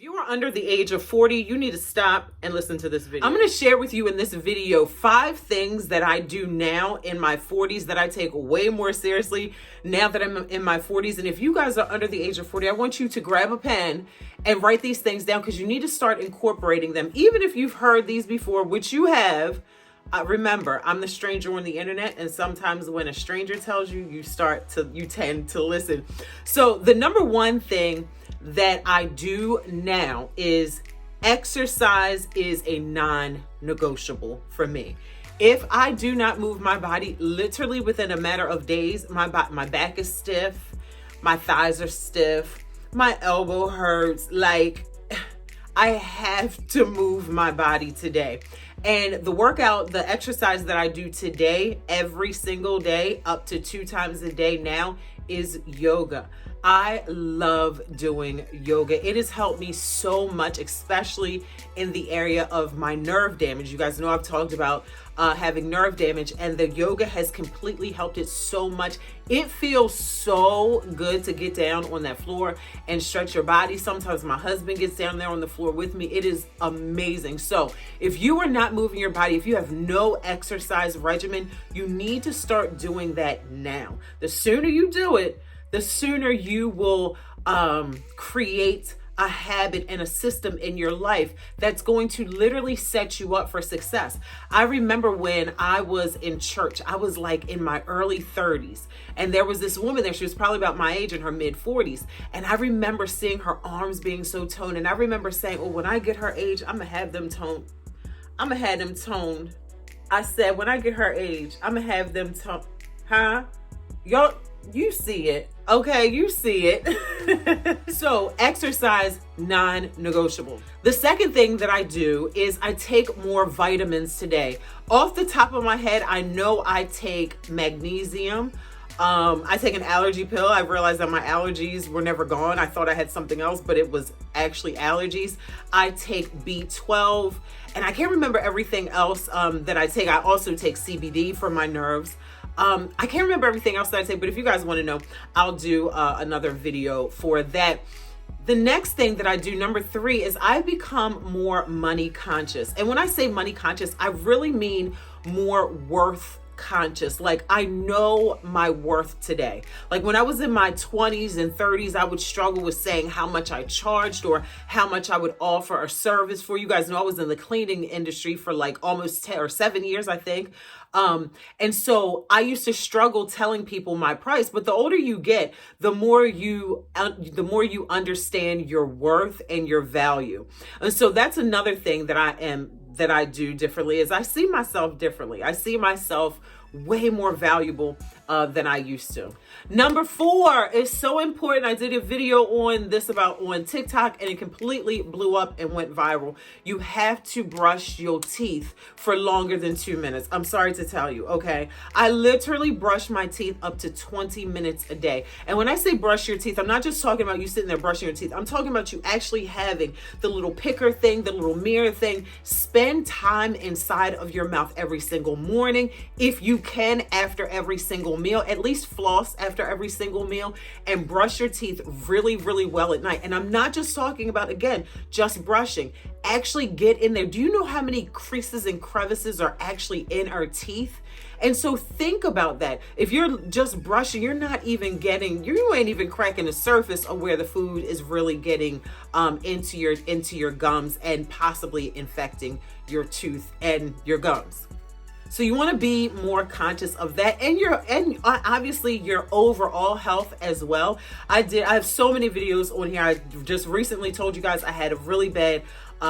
you are under the age of 40, you need to stop and listen to this video. I'm going to share with you in this video 5 things that I do now in my 40s that I take way more seriously now that I'm in my 40s. And if you guys are under the age of 40, I want you to grab a pen and write these things down because you need to start incorporating them. Even if you've heard these before, which you have, remember, I'm the stranger on the internet, and sometimes when a stranger tells you, you tend to listen. So the number one thing that I do now is exercise is a non-negotiable for me. If I do not move my body, literally within a matter of days, my back is stiff, my thighs are stiff, my elbow hurts. Like, I have to move my body today. And the exercise that I do today, every single day, up to 2 times a day now, is yoga. I love doing yoga. It has helped me so much, especially in the area of my nerve damage. You guys know I've talked about having nerve damage, and the yoga has completely helped it so much. It feels so good to get down on that floor and stretch your body. Sometimes my husband gets down there on the floor with me. It is amazing. So if you are not moving your body, if you have no exercise regimen, you need to start doing that now. The sooner you do it, the sooner you will create a habit and a system in your life that's going to literally set you up for success. I remember when I was in church, I was like in my early 30s, and there was this woman there. She was probably about my age, in her mid 40s. And I remember seeing her arms being so toned. And I remember saying, oh, when I get her age, I'm gonna have them toned. I'm gonna have them toned. I said, when I get her age, I'm gonna have them toned. Huh? Y'all, you see it. Okay, you see it. So exercise, non-negotiable. The second thing that I do is I take more vitamins today. Off the top of my head, I know I take magnesium. I take an allergy pill. I realized that my allergies were never gone. I thought I had something else, but it was actually allergies. I take B12, and I can't remember everything else that I take. I also take CBD for my nerves. I can't remember everything else that I take, but if you guys want to know, I'll do another video for that. The next thing that I do, number 3, is I become more money conscious. And when I say money conscious, I really mean more worth conscious. Like, I know my worth today. Like, when I was in my 20s and 30s, I would struggle with saying how much I charged or how much I would offer a service for. You guys know I was in the cleaning industry for like almost 10 or 7 years, I think. And so I used to struggle telling people my price, but the older you get, the more you understand your worth and your value. And so that's another thing that I do differently, is I see myself differently. I see myself way more valuable than I used to. Number 4 is so important. I did a video on this on TikTok, and it completely blew up and went viral. You have to brush your teeth for longer than 2 minutes. I'm sorry to tell you, okay? I literally brush my teeth up to 20 minutes a day. And when I say brush your teeth, I'm not just talking about you sitting there brushing your teeth. I'm talking about you actually having the little picker thing, the little mirror thing. Spend time inside of your mouth every single morning. If you can, after every single meal, at least floss after every single meal, and brush your teeth really, really well at night. And I'm not just talking about, again, just brushing. Actually get in there. Do you know how many creases and crevices are actually in our teeth? And so think about that. If you're just brushing, you ain't even cracking the surface of where the food is really getting into your gums and possibly infecting your tooth and your gums. So you want to be more conscious of that, and obviously your overall health as well. I have so many videos on here. I just recently told you guys I had a really bad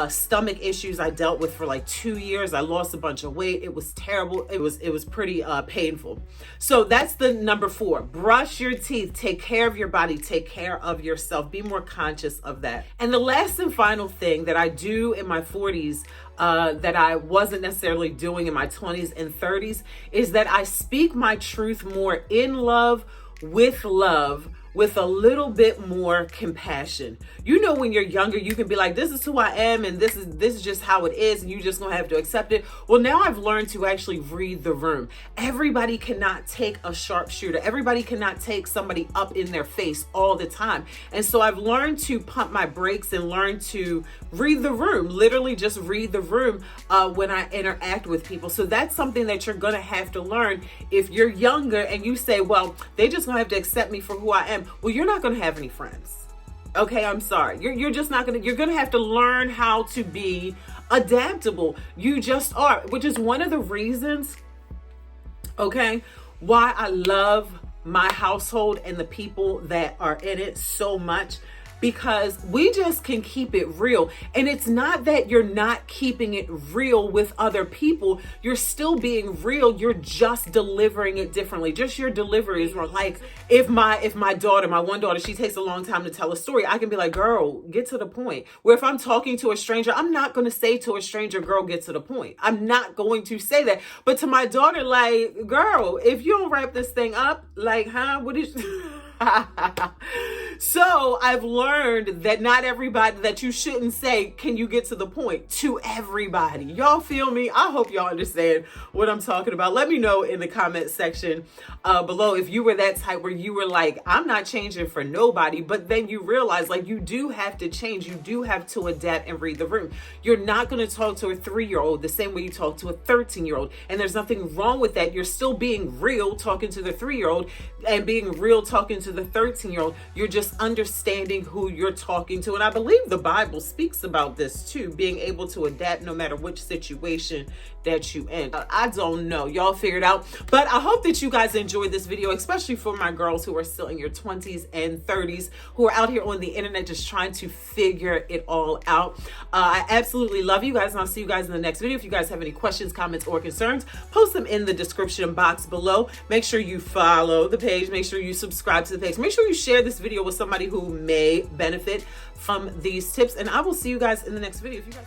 stomach issues I dealt with for like 2 years. I lost a bunch of weight. It was terrible. It was pretty painful. So that's the number 4. Brush your teeth. Take care of your body. Take care of yourself. Be more conscious of that. And the last and final thing that I do in my 40s that I wasn't necessarily doing in my 20s and 30s is that I speak my truth more in love, with love, with a little bit more compassion. You know, when you're younger, you can be like, this is who I am and this is just how it is, and you just gonna have to accept it. Well, now I've learned to actually read the room. Everybody cannot take a sharpshooter. Everybody cannot take somebody up in their face all the time. And so I've learned to pump my brakes and learn to read the room, literally just read the room when I interact with people. So that's something that you're gonna have to learn. If you're younger and you say, well, they just gonna have to accept me for who I am, well, you're not gonna have any friends. Okay, I'm sorry. You're just not gonna, you're gonna have to learn how to be adaptable. You just are, which is one of the reasons, okay, why I love my household and the people that are in it so much, because we just can keep it real. And it's not that you're not keeping it real with other people. You're still being real. You're just delivering it differently. Just your delivery is wrong. Like if my daughter, my one daughter, she takes a long time to tell a story, I can be like, girl, get to the point. Where if I'm talking to a stranger, I'm not going to say to a stranger, girl, get to the point. I'm not going to say that. But to my daughter, like, girl, if you don't wrap this thing up, like, huh, what is... So I've learned that not everybody, that you shouldn't say, can you get to the point, to everybody. Y'all feel me? I hope y'all understand what I'm talking about. Let me know in the comment section below if you were that type where you were like, I'm not changing for nobody, but then you realize like you do have to change. You do have to adapt and read the room. You're not going to talk to a 3-year-old the same way you talk to a 13-year-old. And there's nothing wrong with that. You're still being real talking to the 3-year-old and being real talking to the 13-year-old. You're just understanding who you're talking to. And I believe the Bible speaks about this too, being able to adapt no matter which situation that you in. I don't know, y'all figure it out, but I hope that you guys enjoyed this video, especially for my girls who are still in your 20s and 30s, who are out here on the internet just trying to figure it all out. I absolutely love you guys, and I'll see you guys in the next video. If you guys have any questions, comments, or concerns, post them in the description box below. Make sure you follow the page, make sure you subscribe to the page, make sure you share this video with somebody who may benefit from these tips, and I will see you guys in the next video. If you guys